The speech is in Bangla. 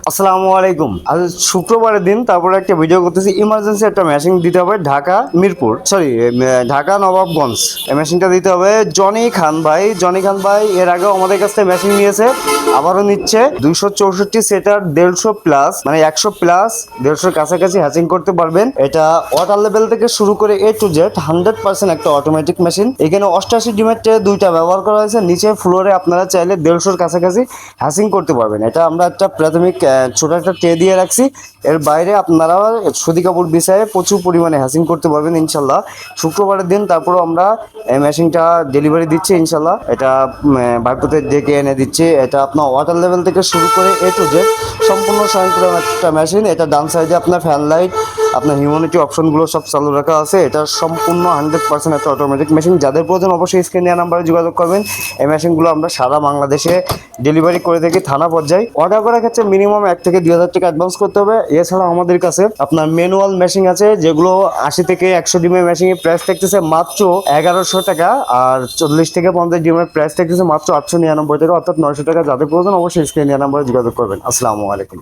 আসসালামু আলাইকুম। আজ শুক্রবারের দিন, তারপরে একটা ভিডিও করতেছি। ইমার্জেন্সি একটা মেশিন দিতে হবে ঢাকা মিরপুর, ঢাকা নবাবগঞ্জ। এই মেশিনটা দিতে হবে জনি খান ভাই। জনি খান ভাই এর আগেও আমাদের কাছ থেকে মেশিন নিয়েছে, আবারও নিচ্ছে। 264 সেটার 150 প্লাস, মানে 100 প্লাস 150 কাছাকাছি হ্যাচিং করতে পারবেন। এটা ওয়াটার লেভেল থেকে শুরু করে A to Z 100% একটা অটোমেটিক মেশিন। এখানে 88 ডিমের ট্রে দুইটা ব্যবহার করা হয়েছে। নিচে ফ্লোরে আপনারা চাইলে 150 কাছাকাছি হ্যাচিং করতে পারবেন। এটা আমরা একটা প্রাথমিক ছোট একটা ট্রে দিয়ে রাখছি। এর বাইরে আপনারা সুতি কাপড় বিছায়ে প্রচুর পরিমাণে হ্যাচিং করতে পারবেন ইনশাল্লাহ। শুক্রবারের দিন তারপরও আমরা এই মেশিনটা ডেলিভারি দিচ্ছি ইনশাল্লাহ। এটা ভাইপোতে ডেকে এনে দিচ্ছি। এটা আপনার ওয়াটার লেভেল থেকে শুরু করে A to Z সম্পূর্ণ স্বয়ংক্রিয় একটা মেশিন। এটা ডান সাইডে আপনার ফ্যান লাইট, আপনার হিউম্যানিটি অপশনগুলো সব চালু রাখা আছে। এটা সম্পূর্ণ 100% একটা অটোমেটিক মেশিন। যাদের প্রয়োজন অবশ্যই স্ক্রিনে দেওয়া নাম্বারে যোগাযোগ করবেন। এই মেশিনগুলো আমরা সারা বাংলাদেশে ডেলিভারি করে থাকি থানা পর্যায়ে। অর্ডার করার ক্ষেত্রে মিনিমাম 1 থেকে 2,000 টাকা অ্যাডভান্স করতে হবে। এছাড়া আমাদের কাছে আপনার ম্যানুয়াল মেশিন আছে, যেগুলো 80 থেকে 100 ডিমের মেশিনের প্রাইস থাকতেছে মাত্র 1100 টাকা, আর 40 থেকে 50 ডিমের প্রাইস থাকতেছে মাত্র 899 টাকা, অর্থাৎ 900 টাকা। যাদের প্রয়োজন অবশ্যই স্ক্রিনে দেওয়া নাম্বারে যোগাযোগ করবেন। আসসালামু আলাইকুম।